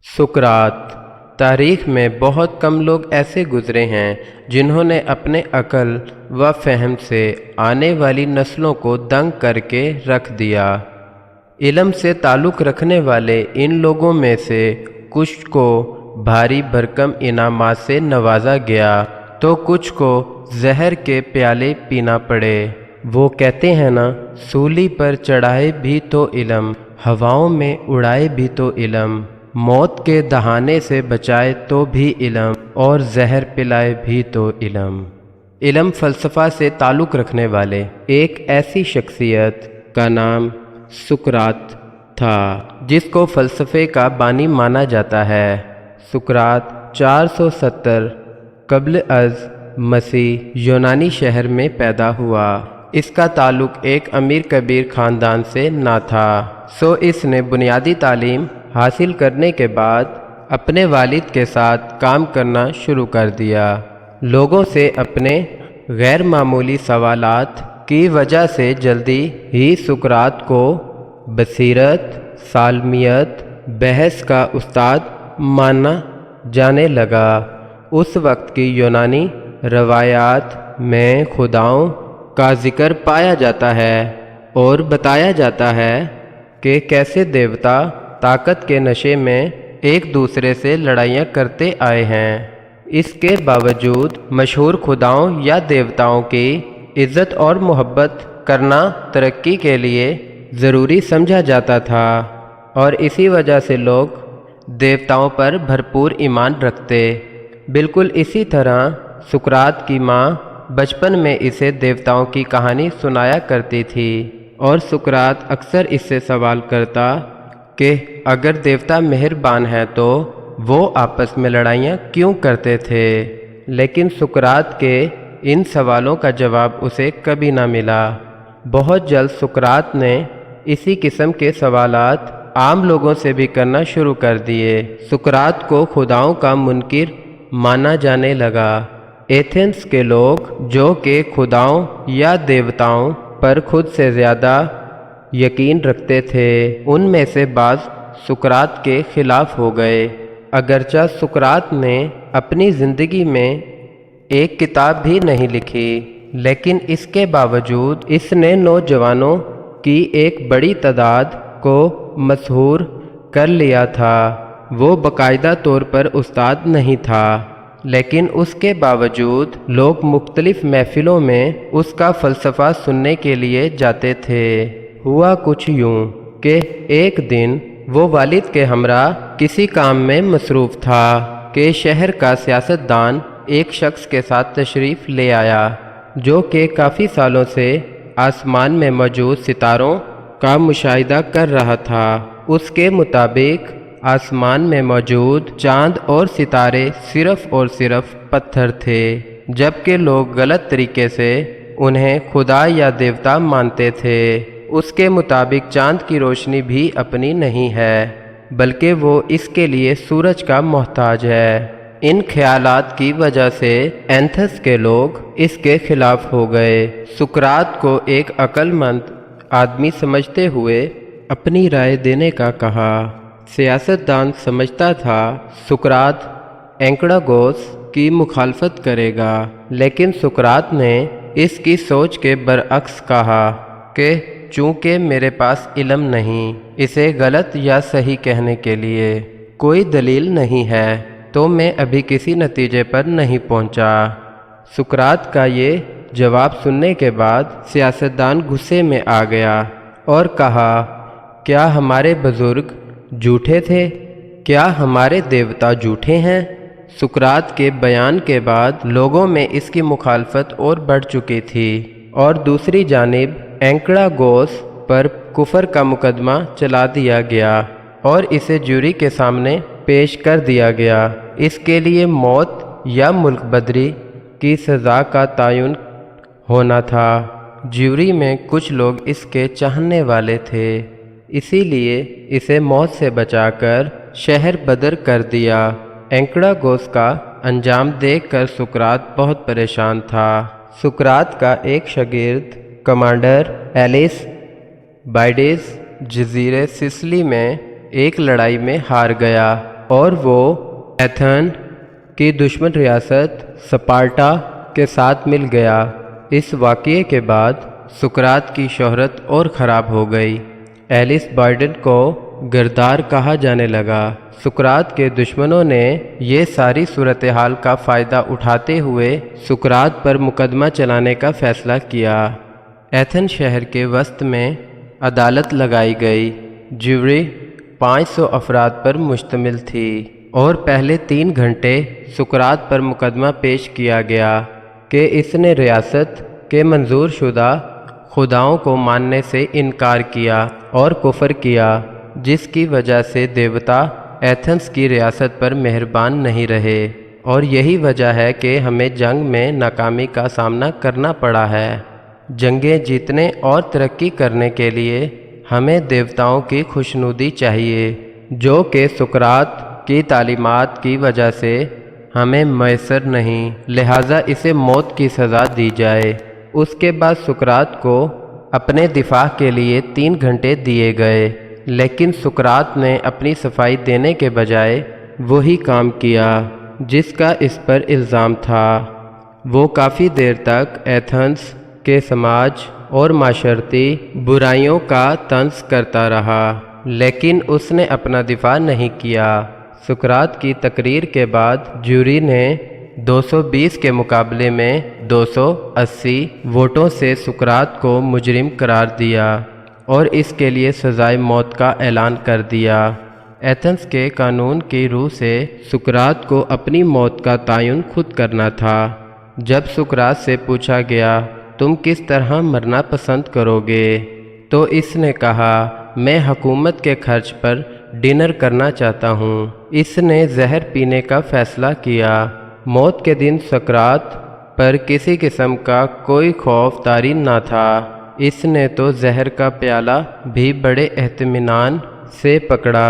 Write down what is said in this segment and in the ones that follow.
सुकरात। तारीख़ में बहुत कम लोग ऐसे गुज़रे हैं जिन्होंने अपने अक्ल व फ़हम से आने वाली नस्लों को दंग करके रख दिया। इल्म से ताल्लुक़ रखने वाले इन लोगों में से कुछ को भारी भरकम इनामात से नवाजा गया तो कुछ को जहर के प्याले पीना पड़े। वो कहते हैं ना, सूली पर चढ़ाए भी तो इल्म, हवाओं में उड़ाए भी तो इल्म, मौत के दहाने से बचाए तो भी इल्म और जहर पिलाए भी तो इल्म। इल्म फ़लसफ़ा से ताल्लुक़ रखने वाले एक ऐसी शख्सियत का नाम सुकरात था जिसको फ़लसफ़े का बानी माना जाता है। सुकरात 470 क़ब्ल अज़ मसीह यूनानी शहर में पैदा हुआ। इसका ताल्लुक़ एक अमीर कबीर ख़ानदान से ना था, सो इसने बुनियादी तालीम हासिल करने के बाद अपने वालिद के साथ काम करना शुरू कर दिया। लोगों से अपने गैर मामूली सवालात की वजह से जल्दी ही सुकरात को बसीरत, सालमियत, बहस का उस्ताद माना जाने लगा। उस वक्त की यूनानी रवायात में खुदाओं का ज़िक्र पाया जाता है और बताया जाता है कि कैसे देवता ताकत के नशे में एक दूसरे से लड़ाइयाँ करते आए हैं। इसके बावजूद मशहूर खुदाओं या देवताओं की इज़्ज़त और मोहब्बत करना तरक्की के लिए ज़रूरी समझा जाता था और इसी वजह से लोग देवताओं पर भरपूर ईमान रखते। बिल्कुल इसी तरह सुकरात की माँ बचपन में इसे देवताओं की कहानी सुनाया करती थी और सुकरात अक्सर इससे सवाल करता कि अगर देवता मेहरबान हैं तो वो आपस में लड़ाइयाँ क्यों करते थे। लेकिन सुकरात के इन सवालों का जवाब उसे कभी ना मिला। बहुत जल्द सुकरात ने इसी किस्म के सवालात आम लोगों से भी करना शुरू कर दिए। सुकरात को खुदाओं का मुनकिर माना जाने लगा। एथेंस के लोग जो कि खुदाओं या देवताओं पर खुद से ज़्यादा यकीन रखते थे, उनमें से बाज़ सुकरात के ख़िलाफ़ हो गए। अगरचा सुकरात ने अपनी ज़िंदगी में एक किताब भी नहीं लिखी, लेकिन इसके बावजूद इसने नौजवानों की एक बड़ी तादाद को मशहूर कर लिया था। वो बाकायदा तौर पर उस्ताद नहीं था, लेकिन उसके बावजूद लोग मुख्तलिफ़ महफ़िलों में उसका फ़लसफ़ा सुनने के लिए जाते थे। हुआ कुछ यूँ कि एक दिन वो वालिद के हमरा किसी काम में मसरूफ़ था कि शहर का सियासतदान एक शख्स के साथ तशरीफ़ ले आया जो कि काफ़ी सालों से आसमान में मौजूद सितारों का मुशाहिदा कर रहा था। उसके मुताबिक आसमान में मौजूद चाँद और सितारे सिर्फ़ और सिर्फ पत्थर थे, जबकि लोग गलत तरीके से उन्हें खुदा या देवता मानते थे। उसके मुताबिक चाँद की रोशनी भी अपनी नहीं है, बल्कि वो इसके लिए सूरज का मोहताज है। इन ख्यालात की वजह से एथेंस के लोग इसके खिलाफ हो गए। सुकरात को एक अक्लमंद आदमी समझते हुए अपनी राय देने का कहा। सियासतदान समझता था सुकरात एंकड़ागोस की मुखालफत करेगा, लेकिन सुकरात ने इसकी सोच के बरअक्स कहा कि चूँकि मेरे पास इल्म नहीं, इसे गलत या सही कहने के लिए कोई दलील नहीं है, तो मैं अभी किसी नतीजे पर नहीं पहुँचा। सुकरात का ये जवाब सुनने के बाद सियासतदान गुस्से में आ गया और कहा, क्या हमारे बुज़ुर्ग झूठे थे? क्या हमारे देवता झूठे हैं? सुकरात के बयान के बाद लोगों में इसकी मुखालफत और बढ़ चुकी थी और दूसरी जानिब एंकड़ागोस पर कुफर का मुकदमा चला दिया गया और इसे जूरी के सामने पेश कर दिया गया। इसके लिए मौत या मुल्क बदरी की सज़ा का तयन होना था। जूरी में कुछ लोग इसके चाहने वाले थे, इसीलिए इसे मौत से बचाकर शहर बदर कर दिया। एंकड़ागोस का अंजाम देखकर सुकरात बहुत परेशान था। सुकरात का एक शागिर्द कमांडर एलिस बाइडेस जजीरे सिसिली में एक लड़ाई में हार गया اور وہ ایتھن کی دشمن ریاست سپارٹا کے ساتھ مل گیا۔ اس واقعے کے بعد سقراط کی شہرت اور خراب ہو گئی۔ ایلس بارڈن کو غدار کہا جانے لگا۔ سقراط کے دشمنوں نے یہ ساری صورتحال کا فائدہ اٹھاتے ہوئے سقراط پر مقدمہ چلانے کا فیصلہ کیا۔ ایتھن شہر کے وسط میں عدالت لگائی گئی۔ جیوری 500 افراد پر مشتمل تھی اور پہلے 3 گھنٹے سقراط پر مقدمہ پیش کیا گیا کہ اس نے ریاست کے منظور شدہ خداؤں کو ماننے سے انکار کیا اور کفر کیا، جس کی وجہ سے دیوتا ایتھنز کی ریاست پر مہربان نہیں رہے، اور یہی وجہ ہے کہ ہمیں جنگ میں ناکامی کا سامنا کرنا پڑا ہے۔ جنگیں جیتنے اور ترقی کرنے کے لیے ہمیں دیوتاؤں کی خوشنودی چاہیے، جو کہ سقراط کی تعلیمات کی وجہ سے ہمیں میسر نہیں، لہٰذا اسے موت کی سزا دی جائے۔ اس کے بعد سقراط کو اپنے دفاع کے لیے 3 گھنٹے دیے گئے، لیکن سقراط نے اپنی صفائی دینے کے بجائے وہی کام کیا جس کا اس پر الزام تھا۔ وہ کافی دیر تک ایتھنز کے سماج اور معاشرتی برائیوں کا طنز کرتا رہا، لیکن اس نے اپنا دفاع نہیں کیا۔ سقراط کی تقریر کے بعد جیوری نے 220 کے مقابلے میں 280 ووٹوں سے سقراط کو مجرم قرار دیا اور اس کے لیے سزائے موت کا اعلان کر دیا۔ ایتھنز کے قانون کی روح سے سقراط کو اپنی موت کا تعین خود کرنا تھا۔ جب سقراط سے پوچھا گیا تم کس طرح مرنا پسند کرو گے تو اس نے کہا میں حکومت کے خرچ پر ڈنر کرنا چاہتا ہوں۔ اس نے زہر پینے کا فیصلہ کیا۔ موت کے دن سقراط پر کسی قسم کا کوئی خوف طاری نہ تھا۔ اس نے تو زہر کا پیالہ بھی بڑے اطمینان سے پکڑا۔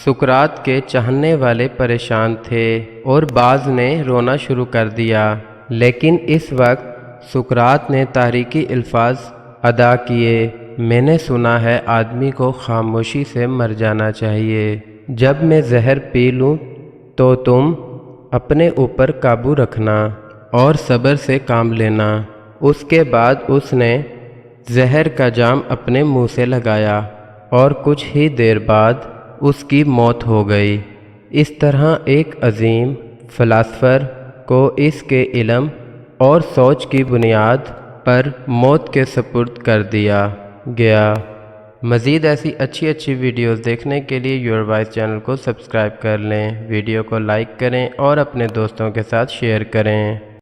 سقراط کے چاہنے والے پریشان تھے اور بعض نے رونا شروع کر دیا، لیکن اس وقت سقراط نے تاریخی الفاظ ادا کیے، میں نے سنا ہے آدمی کو خاموشی سے مر جانا چاہیے۔ جب میں زہر پی لوں تو تم اپنے اوپر قابو رکھنا اور صبر سے کام لینا۔ اس کے بعد اس نے زہر کا جام اپنے منہ سے لگایا اور کچھ ہی دیر بعد اس کی موت ہو گئی۔ اس طرح ایک عظیم فلاسفر کو اس کے علم اور سوچ کی بنیاد پر موت کے سپرد کر دیا گیا۔ مزید ایسی اچھی ویڈیوز دیکھنے کے لیے یور وائس چینل کو سبسکرائب کر لیں، ویڈیو کو لائک کریں اور اپنے دوستوں کے ساتھ شیئر کریں۔